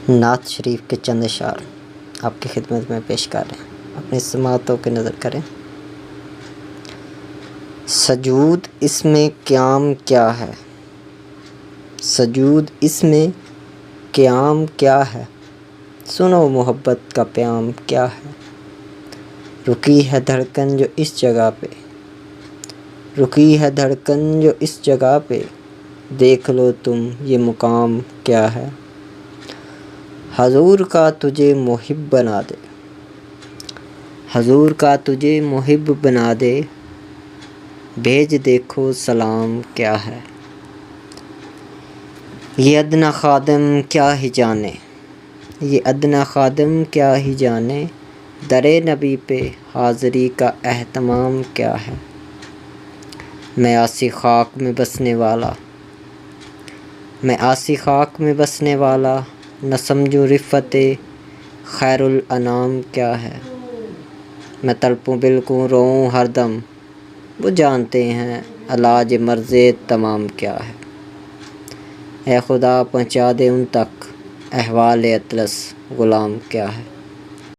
نعت شریف کے چند اشعار آپ کی خدمت میں پیش کر رہے ہیں، اپنی سماعتوں کی نظر کریں۔ سجود اس میں قیام کیا ہے، سجود اس میں قیام کیا ہے، سنو محبت کا پیام کیا ہے۔ رکی ہے دھڑکن جو اس جگہ پہ، رکی ہے دھڑکن جو اس جگہ پہ، دیکھ لو تم یہ مقام کیا ہے۔ حضور کا تجھے محب بنا دے، حضور کا تجھے محب بنا دے، بھیج دیکھو سلام کیا ہے۔ یہ ادنیٰ خادم کیا ہی جانے، یہ ادنیٰ خادم کیا ہی جانے، درِ نبی پہ حاضری کا اہتمام کیا ہے۔ میں آسی خاک میں بسنے والا، میں آسی خاک میں بسنے والا، نہ سمجھوں رفعت خیر الانام کیا ہے۔ میں تڑپوں بلکوں روؤں ہر دم، وہ جانتے ہیں علاج مرض تمام کیا ہے۔ اے خدا پہنچا دے ان تک احوال اطلس غلام کیا ہے۔